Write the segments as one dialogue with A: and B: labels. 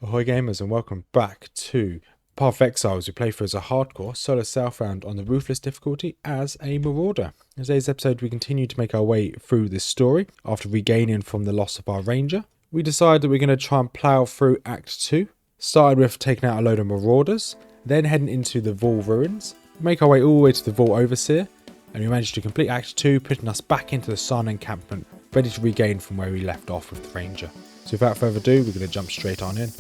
A: Ahoy gamers and welcome back to Path of Exile as we play through as a hardcore solo Self Found on the Ruthless difficulty as a Marauder. In today's episode we continue to make our way through this story after regaining from the loss of our ranger. We decide that we're going to try and plough through Act 2. Started with taking out a load of Marauders, then heading into the Vault ruins, make our way all the way to the Vault Overseer, and we managed to complete Act 2, putting us back into the Sun encampment, ready to regain from where we left off with the ranger. So without further ado, we're going to jump straight on in.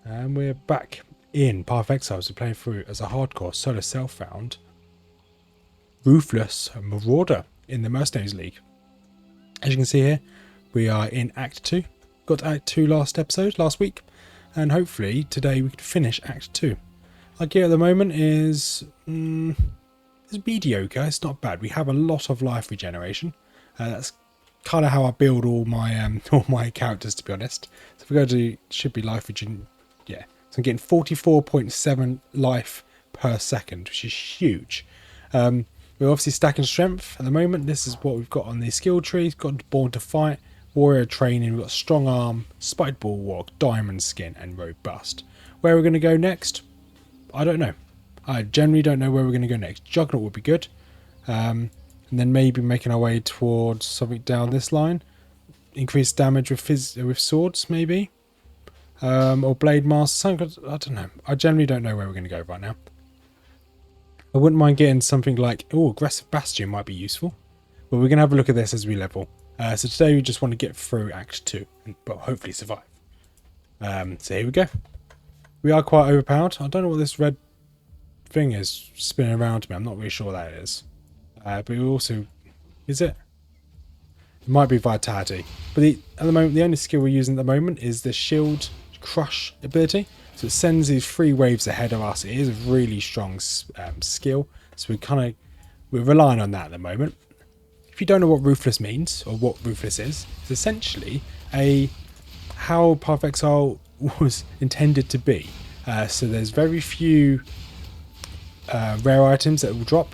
A: And we're back in Path of Exile, so playing through as a hardcore solo self-found Ruthless Marauder in the Mercenaries League. As you can see here, we are in Act 2. Got to Act 2 last week, and hopefully today we can finish Act 2. Our gear at the moment is mediocre. It's not bad. We have a lot of life regeneration. That's kind of how I build all my characters, to be honest. So if we go to should be life regen, yeah. So I'm getting 44.7 life per second, which is huge. We're obviously stacking strength at the moment. This is what we've got on the skill tree. Got Born to Fight, Warrior Training. We've got Strong Arm, Spiked Bulwark, Diamond Skin, and Robust. Where we're going to go next, I don't know. I generally don't know where we're going to go next. Juggernaut would be good. And then maybe making our way towards something down this line. Increased damage with swords, maybe. Or Blade Master. I don't know. I generally don't know where we're going to go right now. I wouldn't mind getting something like, Aggressive Bastion might be useful. But we're going to have a look at this as we level. So today we just want to get through Act 2. But hopefully survive. So here we go. We are quite overpowered. I don't know what this red thing is spinning around me. I'm not really sure what that is. But we also... Is it? It might be Vitality. But at the moment, the only skill we're using at the moment is the Shield Crush ability. So it sends these 3 waves ahead of us. It is a really strong skill. So we're relying on that at the moment. If you don't know what Ruthless means, or what Ruthless is, it's essentially how Path of Exile was intended to be. So there's very few rare items that will drop.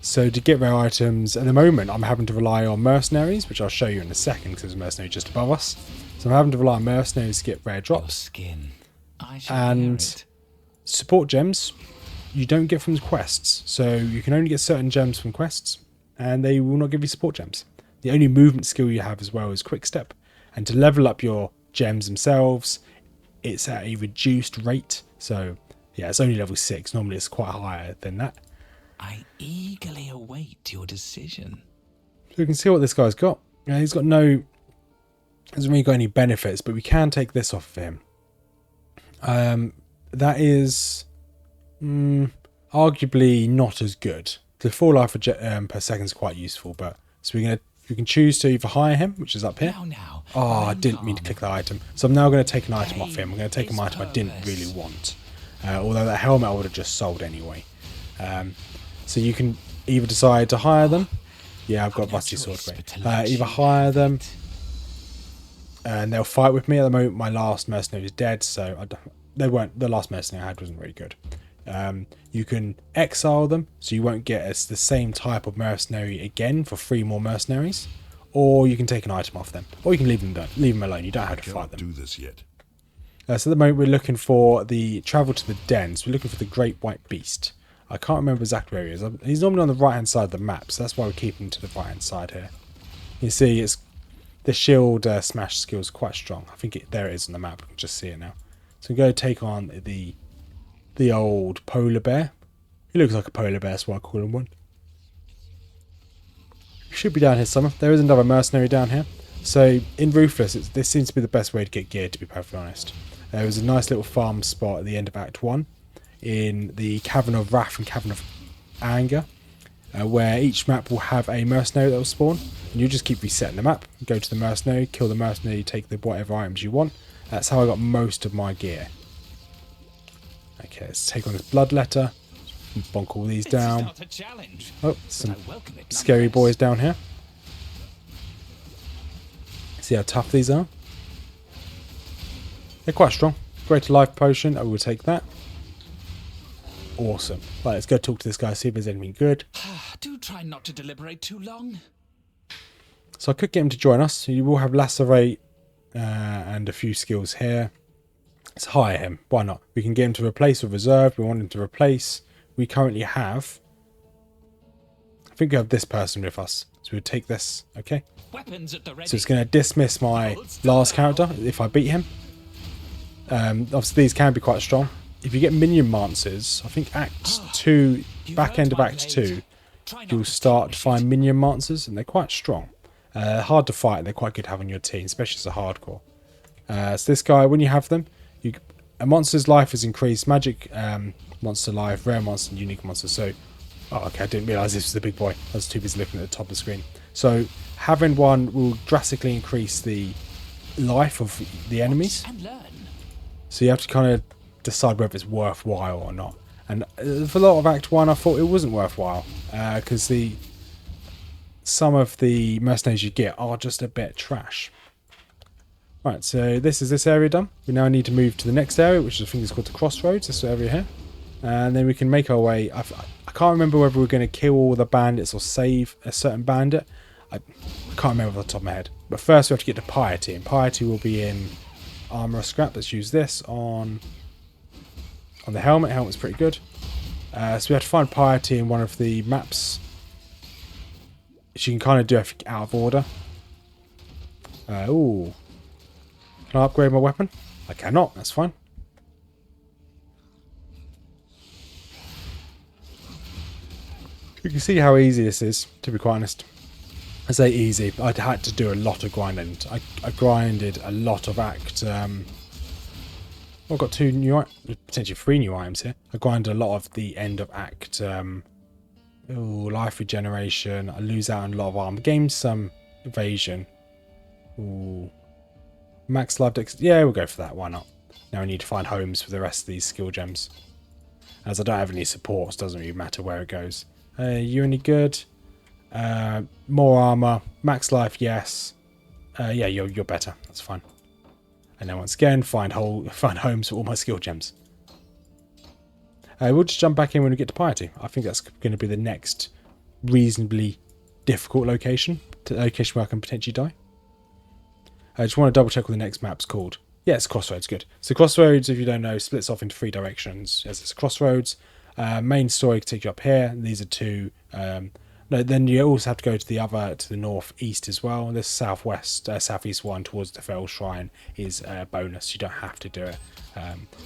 A: So to get rare items, at the moment I'm having to rely on mercenaries, which I'll show you in a second because there's a mercenary just above us. So I'm having to rely on mercenaries to get rare drops. And support gems you don't get from quests. So you can only get certain gems from quests, and they will not give you support gems. The only movement skill you have as well is quick step. And to level up your gems themselves, it's at a reduced rate. So yeah, it's only level 6. Normally it's quite higher than that.
B: I eagerly await your decision.
A: So you can see what this guy's got. He's got hasn't really got any benefits, but we can take this off of him. That is arguably not as good. The 4 life per second is quite useful, but so we can choose to either hire him, which is up here. I didn't mean to click that item. So I'm now going to take an item off him. I'm going to take an item I didn't really want. Although that helmet I would have just sold anyway. So you can either decide to hire them. Yeah, I've got Rusty Sword. Great. Either hire them, and they'll fight with me. At the moment, my last mercenary is dead, so they weren't. The last mercenary I had wasn't very good. You can exile them, so you won't get the same type of mercenary again for 3 more mercenaries. Or you can take an item off them, or you can leave them alone. You don't have to fight them.
C: Do this yet.
A: So at the moment, we're looking for the travel to the dens. We're looking for the Great White Beast. I can't remember exactly where he is. He's normally on the right-hand side of the map, so that's why we keep him to the right-hand side here. You see, the shield smash skill is quite strong. I think there it is on the map. I can just see it now. So we go take on the old polar bear. He looks like a polar bear, that's why I call him one. He should be down here somewhere. There is another mercenary down here. So in Ruthless, this seems to be the best way to get gear, to be perfectly honest. There was a nice little farm spot at the end of Act 1. In the Cavern of Wrath and Cavern of Anger, where each map will have a mercenary that will spawn, and you just keep resetting the map. Go to the mercenary, kill the mercenary, take the whatever items you want. That's how I got most of my gear. Okay, let's take on this bloodletter, bonk all these down. Oh, some scary boys down here. See how tough these are. They're quite strong. Greater life potion, I will take that. Awesome. Right, let's go talk to this guy, see if there's anything good.
B: Do try not to deliberate too long.
A: So I could get him to join us. You will have lacerate and a few skills here. Let's hire him. Why not? We can get him to replace or reserve. We want him to replace. We currently have... I think we have this person with us. So we'll take this. Okay.
B: Weapons at the ready.
A: So it's going to dismiss my last character if I beat him. Obviously these can be quite strong. If you get minion mancers, I think Act 2, back end of Act 2, you'll start to find minion mancers, and they're quite strong. Hard to fight, they're quite good to have on your team, especially as a hardcore. So this guy, when you have them, a monster's life is increased, magic monster life, rare monster, and unique monster. So, oh, okay, I didn't realise this was the big boy. I was too busy looking at the top of the screen. So having one will drastically increase the life of the enemies. So you have to kind of decide whether it's worthwhile or not. And for a lot of Act 1, I thought it wasn't worthwhile, because some of the mercenaries you get are just a bit trash. Right, so this is this area done. We now need to move to the next area, which I think is called the Crossroads, this area here. And then we can make our way. I can't remember whether we're going to kill all the bandits or save a certain bandit. I can't remember off the top of my head. But first we have to get to Piety, and Piety will be in Armour Scrap. Let's use this on the helmet. Helmet's pretty good. So we have to find Piety in one of the maps. So you can kind of do everything out of order. Ooh. Can I upgrade my weapon? I cannot, that's fine. You can see how easy this is, to be quite honest. I say easy, but I'd had to do a lot of grinding. I grinded a lot of Act... I've got potentially 3 new items here. I grinded a lot of the end of Act... life regeneration. I lose out on a lot of armor. Gained some evasion. Ooh. Max life dex. Yeah, we'll go for that. Why not? Now we need to find homes for the rest of these skill gems. As I don't have any supports, doesn't really matter where it goes. You any good? More armor. Max life, yes. Yeah, you're better. That's fine. And then once again, find homes for all my skill gems. We'll just jump back in when we get to Piety. I think that's going to be the next reasonably difficult location. Location where I can potentially die. I just want to double check what the next map's called. Yeah, it's Crossroads, good. So Crossroads, if you don't know, splits off into 3 directions. As it's Crossroads. Main story can take you up here. These are 2. No, then you also have to go to the northeast as well. This southeast one towards the Fell Shrine is a bonus. You don't have to do it.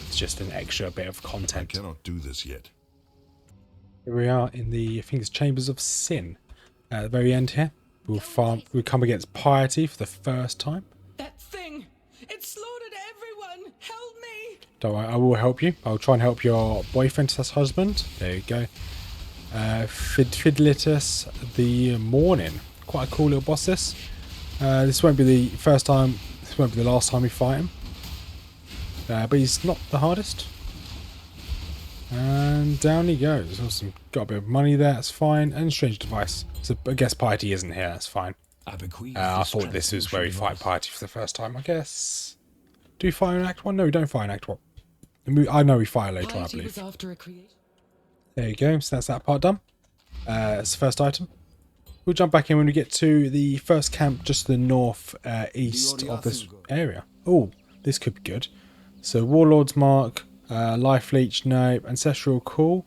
A: It's just an extra bit of content.
C: I cannot do this yet.
A: Here we are in the, I think it's Chambers of Sin. At the very end here, we'll come against Piety for the first time.
B: That thing! It slaughtered everyone! Help me!
A: Don't worry, I will help you. I'll try and help your boyfriend / husband. There you go. Fiddlitus the Morning. Quite a cool little boss this. This won't be the first time, this won't be the last time we fight him. But he's not the hardest. And down he goes. Awesome. Got a bit of money there, that's fine. And strange device. So I guess Piety isn't here, that's fine. I thought this was where we fight Piety for the first time, I guess. Do we fight in Act 1? No, we don't fight in Act 1. I know we fight later on, I believe. There you go, so that's that part done. That's the first item. We'll jump back in when we get to the first camp just to the north east of this area. Oh, this could be good. So Warlord's Mark, Life Leech, no, Ancestral Call.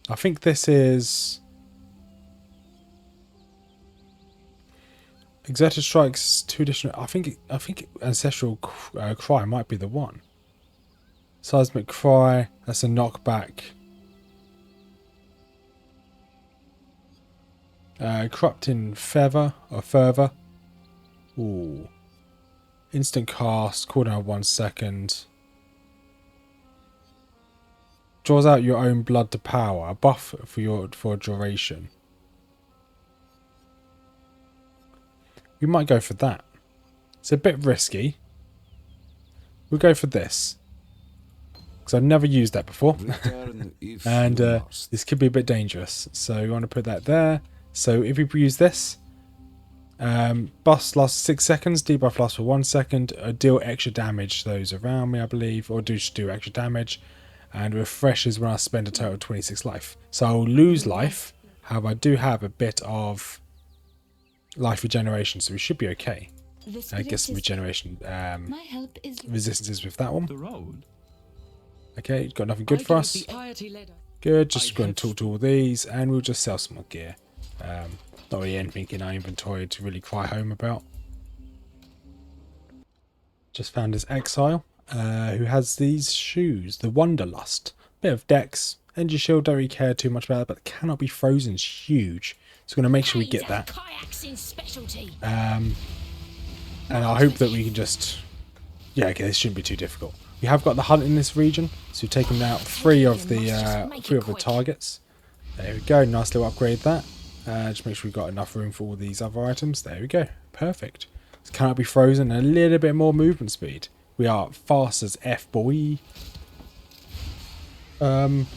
A: I think this is... Exerted Strikes, 2 additional... I think Ancestral Cry might be the one. Seismic Cry, that's a knockback. Corrupting Feather or Fervor. Ooh. Instant cast, cooldown 1 second. Draws out your own blood to power. A buff for a duration. We might go for that. It's a bit risky. We'll go for this. Because I've never used that before. And this could be a bit dangerous. So we want to put that there. So if we use this, Bust lasts 6 seconds, debuff lasts for 1 second, deal extra damage to those around me, I believe, or just do extra damage, and refreshes when I spend a total of 26 life. So I'll lose life, however I do have a bit of life regeneration, so we should be okay.
C: This
A: Get some
C: place is-
A: regeneration
C: My help is
A: resistances with that one.
B: The road.
A: Okay, got nothing good for us. Good, just going to talk to all these, and we'll just sell some more gear. Not really anything in our inventory to really cry home about. Just found this exile, who has these shoes, the Wanderlust. Bit of dex, energy shield, don't really care too much about it, but cannot be frozen is huge. So we're going to make sure we get that. And I hope that we can just... Yeah, okay, this shouldn't be too difficult. We have got the hunt in this region, so we've taken out three of the targets. There we go, nice little upgrade that. Just make sure we've got enough room for all these other items. There we go, perfect. This cannot be frozen, and a little bit more movement speed. We are fast as F, boy.
B: Handle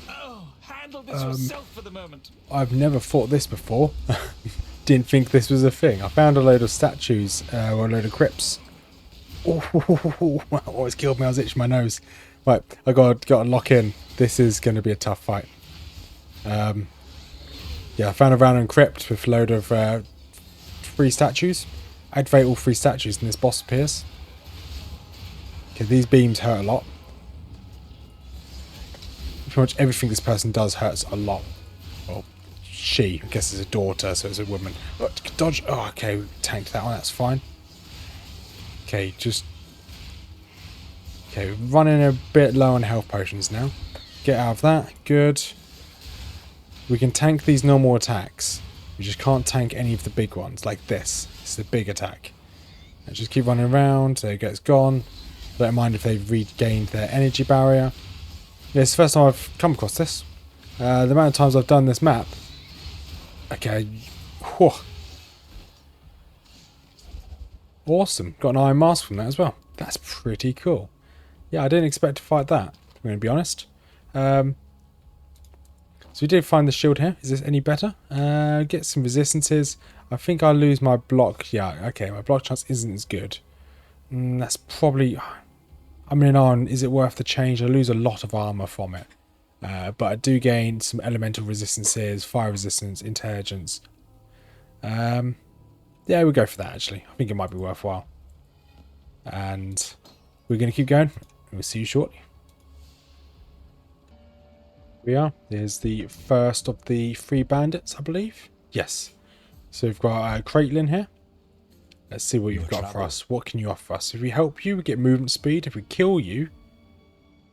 B: this yourself for the moment.
A: I've never fought this before. Didn't think this was a thing. I found a load of statues, or a load of crypts. Oh, always killed me. I was itching my nose. Right, I got to lock in. This is going to be a tough fight. Yeah, I found a random crypt with a load of 3 statues. Activate all 3 statues and this boss appears. Okay, these beams hurt a lot. Pretty much everything this person does hurts a lot. Well, she, I guess, is a daughter, so it's a woman. Dodge. Oh, okay, we tanked that one. That's fine. Okay, just... Okay, we're running a bit low on health potions now. Get out of that. Good. We can tank these normal attacks. We just can't tank any of the big ones, like this. It's the big attack. And just keep running around. There you go, it's gone. Don't mind if they've regained their energy barrier. Yeah, it's the first time I've come across this. The amount of times I've done this map. Okay. Whew. Awesome. Got an iron mask from that as well. That's pretty cool. Yeah, I didn't expect to fight that, I'm going to be honest. So we did find the shield here. Is this any better? Get some resistances. I think I'll lose my block. Yeah, okay, my block chance isn't as good. That's probably... I mean, is it worth the change? I lose a lot of armor from it. But I do gain some elemental resistances, fire resistance, intelligence. Yeah, we'll go for that, actually. I think it might be worthwhile. And we're going to keep going. We'll see you shortly. We are. There's the first of the 3 bandits, I believe. Yes. So we've got Caitlin here. Let's see what you've got for us. What can you offer us? If we help you, we get movement speed. If we kill you,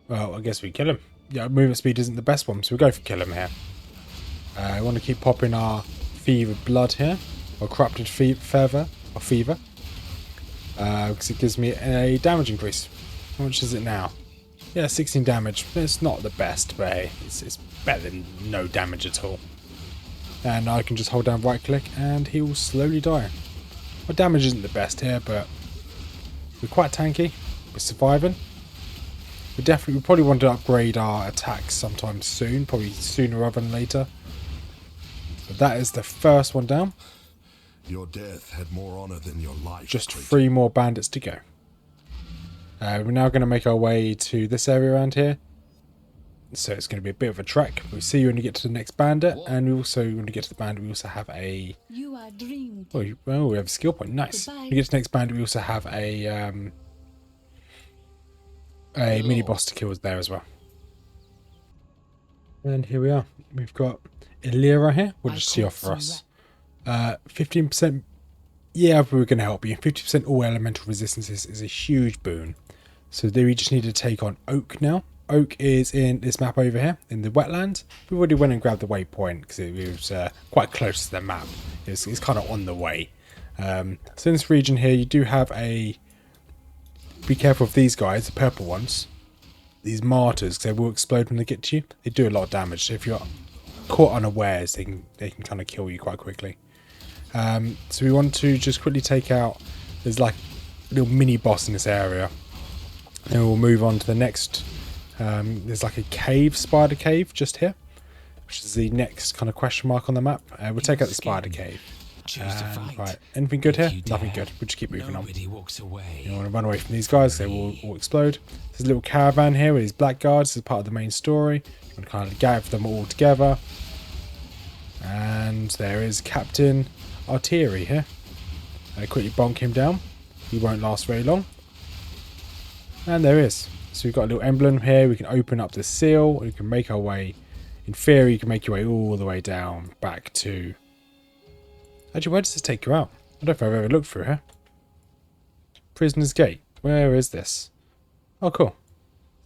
A: well, I guess we kill him. Yeah, movement speed isn't the best one, so we'll go for kill him here. I want to keep popping our fevered blood here, or corrupted fever, because it gives me a damage increase. How much is it now? Yeah, 16 damage. It's not the best, but hey, it's better than no damage at all. And I can just hold down right click and he will slowly die. My damage isn't the best here, but we're quite tanky. We're surviving. We probably want to upgrade our attacks sometime soon, probably sooner rather than later. But that is the first one down.
D: Your death had more honor than your life.
A: Just 3 more bandits to go. We're now going to make our way to this area around here. So it's going to be a bit of a trek. We'll see you when we get to the next bandit. And we also, when we get to the bandit, we also have a...
C: You are dreamed.
A: Oh, we have a skill point. Nice.
C: Goodbye.
A: When we get to the next bandit, we also have a mini boss to kill there as well. And here we are. We've got Illyra here. What does she offer us? 15%. Yeah, we're going to help you. 50% all elemental resistances is a huge boon. So we just need to take on Oak now. Oak is in this map over here, in the wetland. We already went and grabbed the waypoint because it was quite close to the map. It's kind of on the way. So in this region here, you do have a... Be careful of these guys, the purple ones. These martyrs, because they will explode when they get to you. They do a lot of damage. So if you're caught unawares, they can kind of kill you quite quickly. So we want to just quickly take out... There's like a little mini boss in this area. And we'll move on to the next... there's like a cave, spider cave, just here. Which is the next kind of question mark on the map. We'll take out the spider cave. Right, anything good here? Nothing good. We'll just keep moving on.
B: Walks away.
A: You want to run away from these guys, they will all explode. There's a little caravan here with these black guards. This is part of the main story. You want to kind of gather them all together. And there is Captain Artillery here. Quickly bonk him down. He won't last very long. And there is. So we've got a little emblem here. We can open up the seal. We can make our way. In theory, you can make your way all the way down back to... Actually, where does this take you out? I don't know if I've ever looked through here. Prisoner's Gate. Where is this? Oh, cool.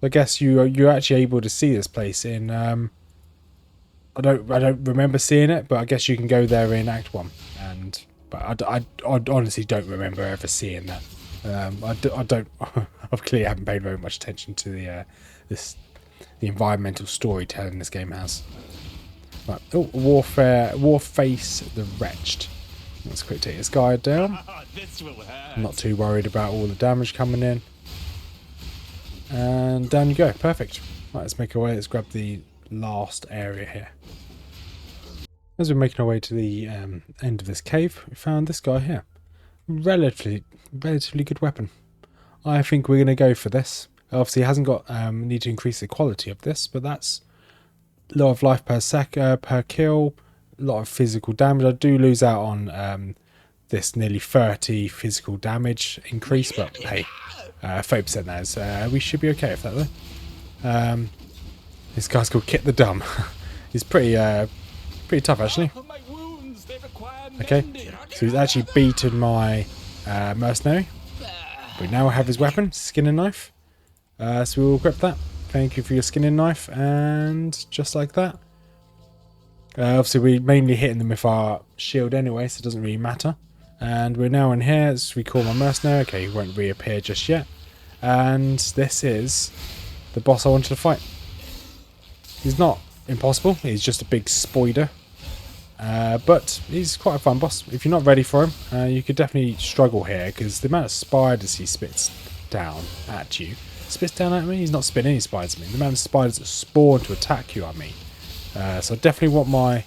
A: I guess you're actually able to see this place in... I don't remember seeing it, but I guess you can go there in Act 1. But I honestly don't remember ever seeing that. I clearly haven't paid very much attention to the environmental storytelling this game has. Right. Oh, Warface the Wretched. Let's quick take this guy down. I'm not too worried about all the damage coming in. And down you go. Perfect. Right, let's make our way. Let's grab the last area here. As we're making our way to the end of this cave, we found this guy here. Relatively good weapon. I think we're going to go for this. Obviously, it hasn't got need to increase the quality of this, but that's a lot of life per kill, a lot of physical damage. I do lose out on this nearly 30 physical damage increase, but hey, 30% that is. We should be okay with that though. This guy's called Kit the Dumb. He's pretty tough actually. Okay, so he's actually beaten my mercenary. We now have his weapon, skinning knife. So we will grip that. Thank you for your skinning knife, and just like that. Obviously, we're mainly hitting them with our shield anyway, so it doesn't really matter. And we're now in here. Let's recall my mercenary. Okay, he won't reappear just yet. And this is the boss I wanted to fight. He's not impossible. He's just a big spider. But he's quite a fun boss. If you're not ready for him, you could definitely struggle here, because the amount of spiders he spits down at you. Spits down at me? He's not spitting any spiders at me. The amount of spiders that spawn to attack you, I mean. So I definitely want my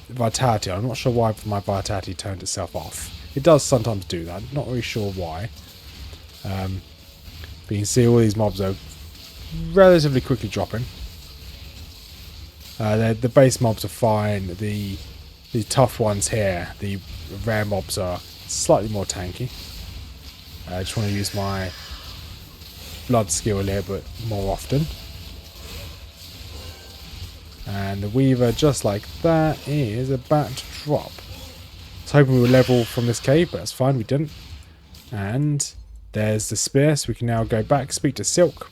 A: vitality. I'm not sure why my vitality turned itself off. It does sometimes do that. I'm not really sure why. But you can see all these mobs are relatively quickly dropping. The base mobs are fine. The tough ones here, the rare mobs, are slightly more tanky. I just want to use my blood skill a little bit more often. And the Weaver, just like that, is about to drop. I was hoping we would level from this cave, but that's fine, we didn't. And there's the spear, so we can now go back, speak to Silk.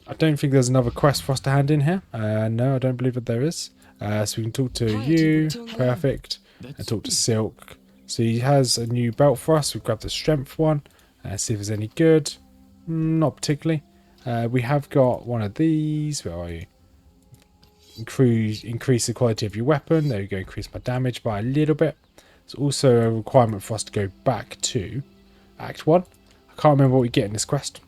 A: I don't think there's another quest for us to hand in here. No, I don't believe that there is. So we can talk to you, perfect, and talk to Silk. So he has a new belt for us. We've grabbed the strength one. See if there's any good. Not particularly. We have got one of these. Where are you? Increase the quality of your weapon. There we go. Increase my damage by a little bit. It's also a requirement for us to go back to Act 1. I can't remember what we get in this quest.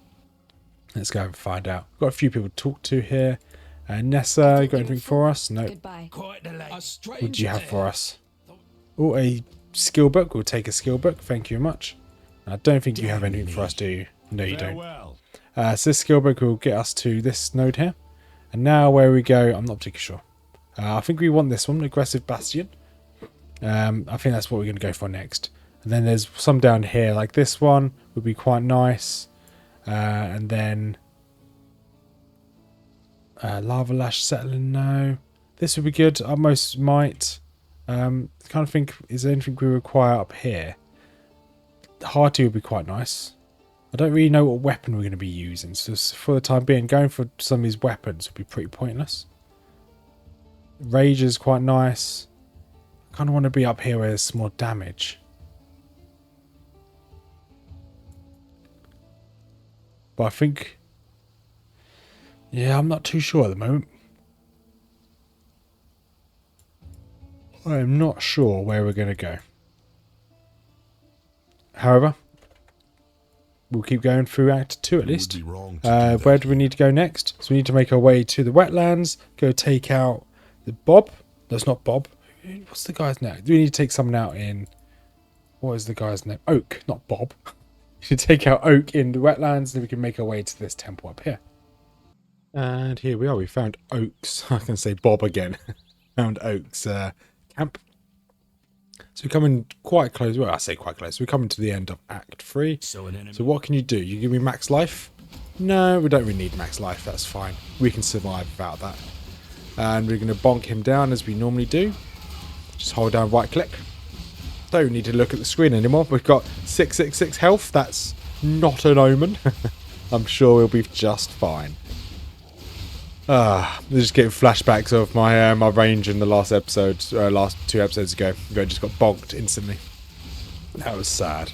A: Let's go and find out. We've got a few people to talk to here. Nessa, you got anything for us? No.
C: Goodbye.
A: What do you have for us? Oh, a skill book. We'll take a skill book. Thank you very much. I don't think you have anything for us, do you? No, you don't. So this skill book will get us to this node here. And now where we go, I'm not particularly sure. I think we want this one, Aggressive Bastion. I think that's what we're going to go for next. And then there's some down here, like this one would be quite nice. And then Lava Lash Settling, no. This would be good. Utmost Might. Kind of think, is there anything we require up here? Hearty would be quite nice. I don't really know what weapon we're going to be using, so for the time being, going for some of these weapons would be pretty pointless. Rage is quite nice. I kind of want to be up here where there's some more damage. But I think... yeah, I'm not too sure at the moment. I am not sure where we're going to go. However, we'll keep going through Act 2 at least. Where do we need to go next? So we need to make our way to the wetlands, go take out the Bob. That's not Bob. What's the guy's name? We need to take someone out in... what is the guy's name? Oak, not Bob. We should take out Oak in the wetlands, then we can make our way to this temple up here. And here we are. We found Oak's... I can say Bob again. Found Oak's camp. So we're coming quite close. Well, I say quite close. We're coming to the end of Act 3.
B: So an enemy.
A: So what can you do? You give me max life? No, we don't really need max life. That's fine. We can survive without that. And we're going to bonk him down as we normally do. Just hold down right click. Don't need to look at the screen anymore. We've got 666 health. That's not an omen. I'm sure we'll be just fine. Just getting flashbacks of my my range in the last episode, last 2 episodes ago. I just got bonked instantly. That was sad.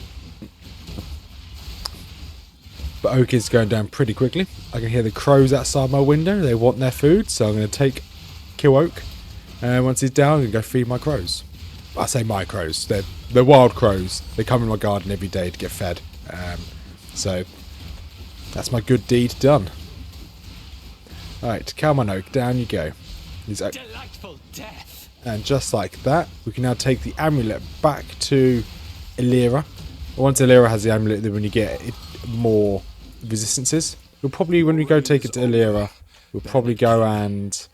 A: But Oak is going down pretty quickly. I can hear the crows outside my window. They want their food, so I'm going to kill Oak. And once he's down, I'm going to go feed my crows. I say my crows. They're wild crows. They come in my garden every day to get fed. So that's my good deed done. Alright, come on Oak, down you go.
B: Delightful death.
A: And just like that, we can now take the amulet back to Illyria. Once Illyria has the amulet, then when you get more resistances, we'll probably, when we go take it to Illyria, we'll probably go and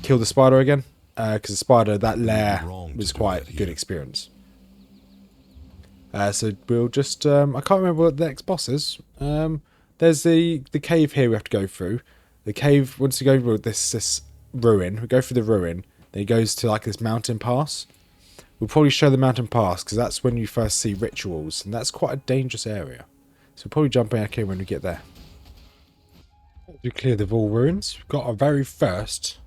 A: kill the spider again. Because the spider, that lair was quite a good experience. So we'll just, I can't remember what the next boss is. There's the cave here we have to go through. The cave, once you go through this ruin, we go through the ruin, then it goes to like this mountain pass. We'll probably show the mountain pass, because that's when you first see rituals, and that's quite a dangerous area. So we'll probably jump back in when we get there. We clear the Vaul ruins. We've got our very first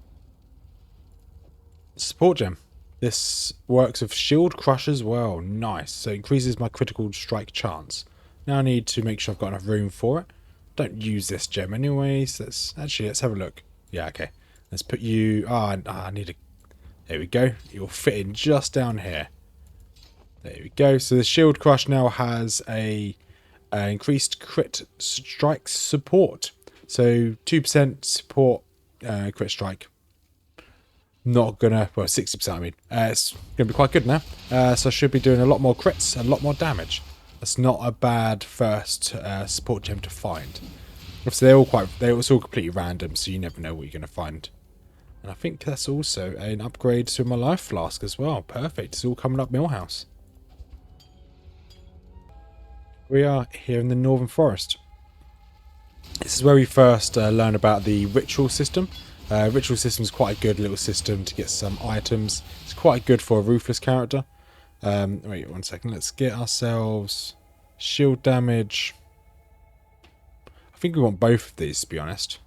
A: support gem. This works with shield crush as well. Nice. So it increases my critical strike chance. Now I need to make sure I've got enough room for it. Don't use this gem anyway. So let's have a look. Yeah, okay. Let's put you. I need a. There we go. You'll fit in just down here. There we go. So the shield crush now has a increased crit strike support. So 2% support crit strike. Not gonna, well, 60% I mean. It's gonna be quite good now. So I should be doing a lot more crits and a lot more damage. That's not a bad first support gem to find. Obviously they're all completely random, so you never know what you're gonna find. And I think that's also an upgrade to my life flask as well. Perfect. It's all coming up Millhouse. We are here in the Northern Forest. This is where we first learn about the ritual system. Ritual system is quite a good little system to get some items. It's quite good for a ruthless character. Wait 1 second. Let's get ourselves shield damage. I think we want both of these, to be honest.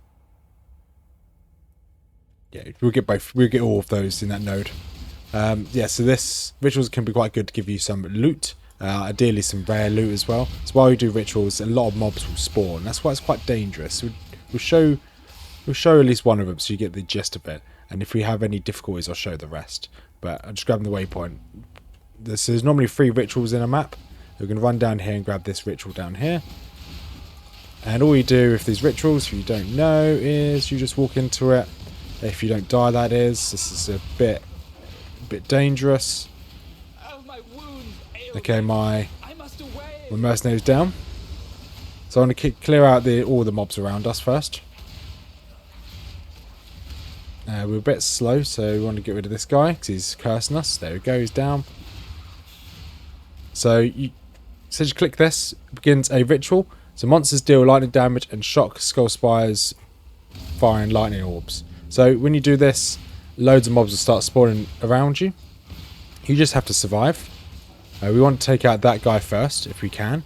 A: Yeah, we'll get both. We'll get all of those in that node. Yeah, so this rituals can be quite good to give you some loot. Ideally some rare loot as well. So while you do rituals, a lot of mobs will spawn. That's why it's quite dangerous. We'll show at least one of them so you get the gist of it. And if we have any difficulties, I'll show the rest. But I'm just grabbing the waypoint. There's normally 3 rituals in a map. We're going to run down here and grab this ritual down here. And all you do with these rituals, if you don't know, is you just walk into it. If you don't die, that is. This is a bit dangerous.
B: Oh, my wounds ail
A: Okay,
B: me.
A: my
B: I must away.
A: mercenary's down. So I'm going to clear out all the mobs around us first. We're a bit slow, so we want to get rid of this guy because he's cursing us. There we go, he's down. So you click this, it begins a ritual. So monsters deal lightning damage and shock skull spires, firing lightning orbs. So when you do this, loads of mobs will start spawning around you. You just have to survive. We want to take out that guy first, if we can.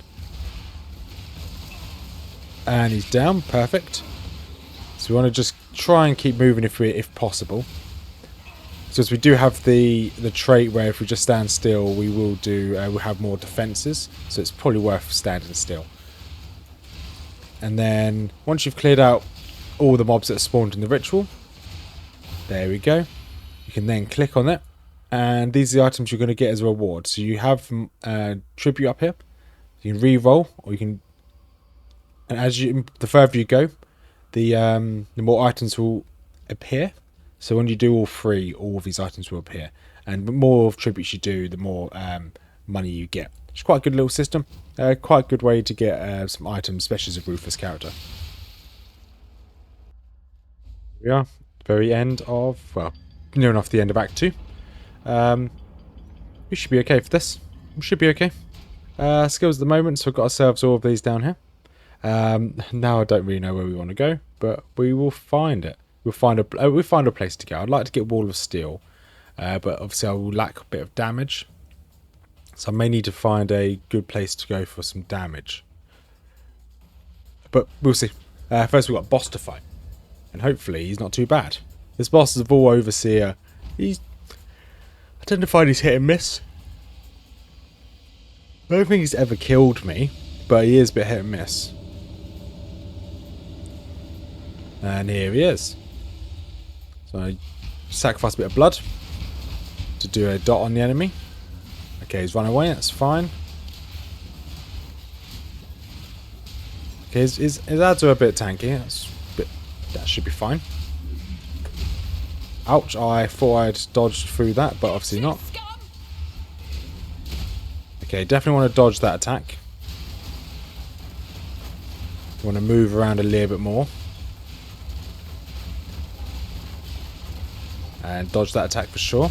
A: And he's down, perfect. So we want to just try and keep moving if possible. So as we do have the trait where if we just stand still, we will we'll have more defenses. So it's probably worth standing still. And then once you've cleared out all the mobs that are spawned in the ritual, there we go. You can then click on it, and these are the items you're going to get as a reward. So you have tribute up here. You can re-roll, or you can. And the further you go, the more items will appear. So when you do all 3, all of these items will appear. And the more tributes you do, the more money you get. It's quite a good little system. Quite a good way to get some items, especially as a ruthless character. Here we are. Very end of, well, near enough the end of Act 2. We should be okay for this. We should be okay. Skills at the moment, so we've got ourselves all of these down here. Now I don't really know where we want to go, but we will find it. We'll find a place to go. I'd like to get Wall of Steel, but obviously I will lack a bit of damage, so I may need to find a good place to go for some damage. But we'll see. First we've got a boss to fight, and hopefully he's not too bad. This boss is a Vol Overseer. I tend to find he's hit and miss. I don't think he's ever killed me, but he is a bit hit and miss. And here he is. So I sacrifice a bit of blood to do a dot on the enemy. Okay, he's run away, that's fine. Okay, his ads are a bit tanky. That should be fine. Ouch, I thought I'd dodged through that, but obviously not. Okay, definitely want to dodge that attack. Want to move around a little bit more. And dodge that attack for sure.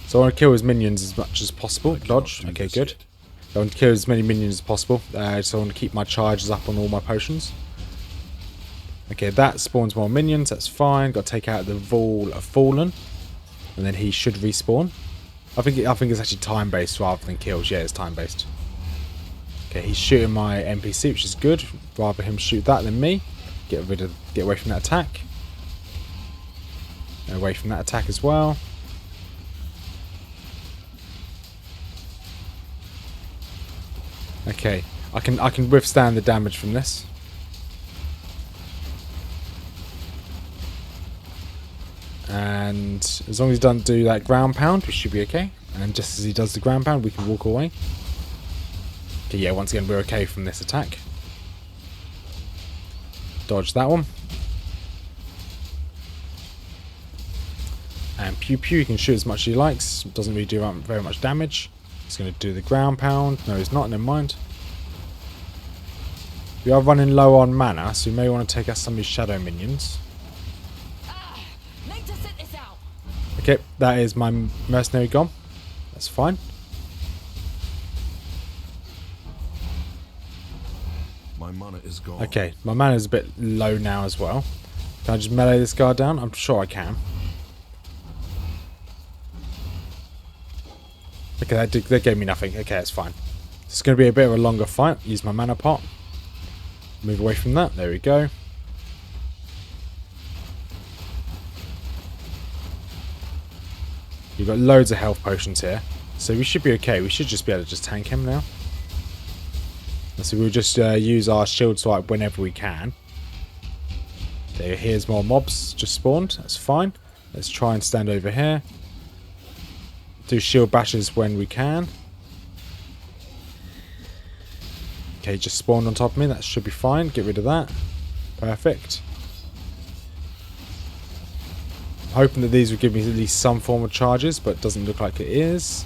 A: So I want to kill his minions as much as possible. Dodge. Okay, good. I want to kill as many minions as possible. So I want to keep my charges up on all my potions. Okay, that spawns more minions. That's fine. Got to take out the Vol of Fallen. And then he should respawn. I think it's actually time-based rather than kills. Yeah, it's time-based. Okay, he's shooting my NPC, which is good. Rather him shoot that than me. Get away from that attack. Away from that attack as well. Okay, I can withstand the damage from this. And as long as he doesn't do that ground pound, we should be okay. And just as he does the ground pound, we can walk away. Okay, yeah, once again, we're okay from this attack. Dodge that one. And pew pew, he can shoot as much as he likes. Doesn't really do very much damage. He's going to do the ground pound. No, he's not, never mind. We are running low on mana, so we may want to take out some of his shadow minions. Okay, that is my mercenary gone. That's fine.
D: My mana is gone.
A: Okay, my mana is a bit low now as well. Can I just melee this guy down? I'm sure I can. Okay, that gave me nothing. Okay, that's fine. It's going to be a bit of a longer fight. Use my mana pot. Move away from that. There we go. You've got loads of health potions here. So we should be okay. We should just be able to just tank him now. So we'll just use our shield swipe whenever we can. Okay, here's more mobs just spawned. That's fine. Let's try and stand over here. Do shield bashes when we can. Okay, just spawned on top of me. That should be fine. Get rid of that. Perfect. I'm hoping that these will give me at least some form of charges, but it doesn't look like it is.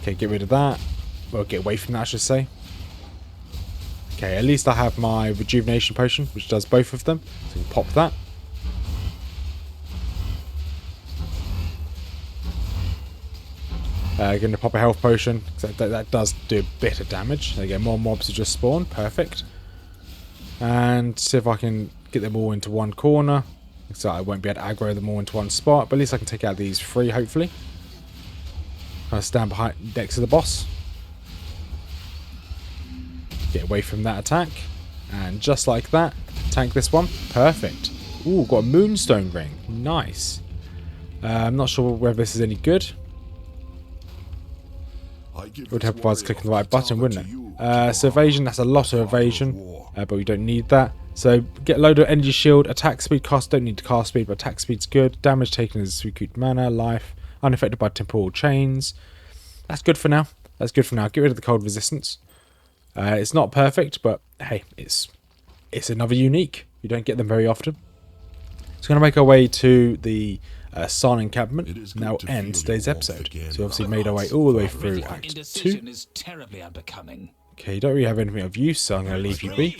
A: Okay, get rid of that. Well, get away from that, I should say. Okay, at least I have my rejuvenation potion, which does both of them. So we can pop that. Going to pop a health potion. That does do a bit of damage. There you go, more mobs have just spawned. Perfect. And see if I can get them all into one corner. So I won't be able to aggro them all into one spot, but at least I can take out these three, hopefully. I'll stand behind next to the boss. Get away from that attack. And just like that, tank this one. Perfect. Ooh, got a moonstone ring. Nice. I'm not sure whether this is any good. It would help if I was clicking the right button, wouldn't it? So evasion, that's a lot of evasion, but we don't need that. So get a load of energy shield, attack speed cost, don't need to cast speed, but attack speed's good. Damage taken is recouped mana, life, unaffected by temporal chains. That's good for now. That's good for now. Get rid of the cold resistance. It's not perfect, but hey, it's another unique. You don't get them very often. So we're going to make our way to the Sarn encampment. Now end today's episode. So we obviously made our way all the way through Act 2.
B: Is terribly unbecoming.
A: Okay, you don't really have anything of use, so I'm going to leave you be.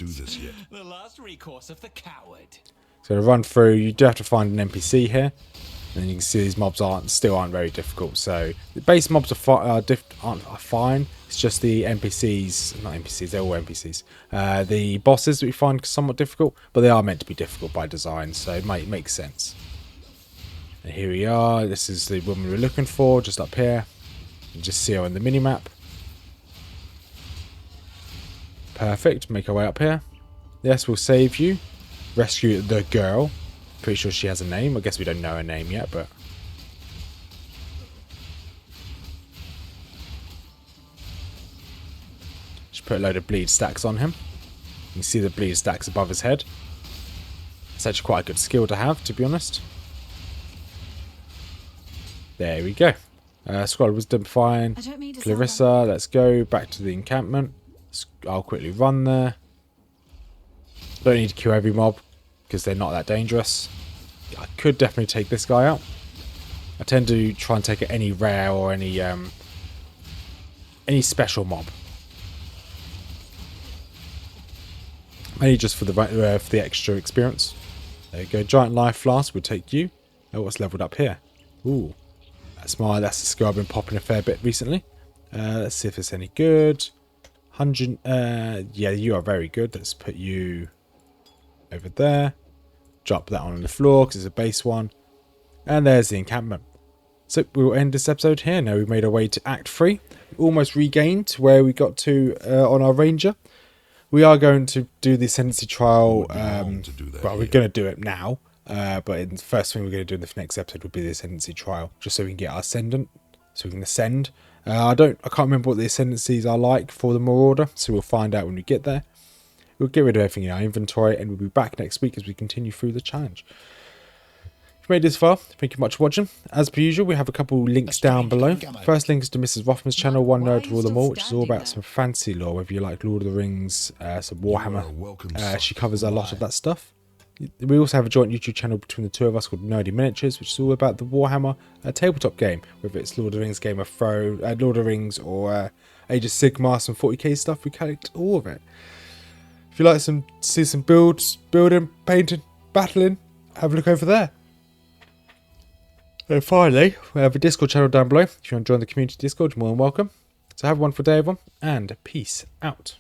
B: The last recourse of the coward.
A: So to run through, you do have to find an NPC here. And you can see these mobs still aren't very difficult. So the base mobs are fine. It's just the NPCs, not NPCs, they're all NPCs. The bosses that we find somewhat difficult, but they are meant to be difficult by design, so it might make sense. And here we are. This is the woman we're looking for, just up here. You just see her on the minimap. Perfect. Make our way up here. Yes, we'll save you. Rescue the girl. Pretty sure she has a name. I guess we don't know her name yet, but... Just put a load of bleed stacks on him. You can see the bleed stacks above his head. It's actually quite a good skill to have, to be honest. There we go. Scroll Wisdom, fine. Clarissa, let's go back to the encampment. I'll quickly run there. Don't need to kill every mob because they're not that dangerous. I could definitely take this guy out. I tend to try and take any rare or any special mob. Mainly just for the extra experience. There you go. Giant Life Flask will take you. Oh, what's leveled up here? Ooh, that's the skill I've been popping a fair bit recently. Let's see if it's any good. 100. Yeah, you are very good. Let's put you over there. Drop that on the floor because it's a base one. And there's the encampment. So we will end this episode here. Now we've made our way to Act 3. Almost regained to where we got to on our Ranger. We are going to do the ascendancy trial. Well, we're going to do it now. But the first thing we're going to do in the next episode would be the ascendancy trial. Just so we can get our ascendant. So we can ascend. I can't remember what the ascendancies are like for the Marauder. So we'll find out when we get there. We'll get rid of everything in our inventory. And we'll be back next week as we continue through the challenge. If you made this far, thank you much for watching. As per usual, we have a couple links down below. First link is to Mrs Rothmers Channel, One Nerd to Rule Them All, which is all about some fantasy lore, whether you like Lord of the Rings, some Warhammer. She covers a lot of that stuff. We also have a joint YouTube channel between the two of us called Nerdy Miniatures, which is all about the Warhammer tabletop game, whether it's Lord of the Rings, Game of Thrones, Lord of the Rings, or Age of Sigmar, some 40k stuff. We collect all of it. If you like see some building, painting, battling, have a look over there. And finally, we have a Discord channel down below. If you want to join the community Discord, you're more than welcome. So have a wonderful day, everyone, and peace out.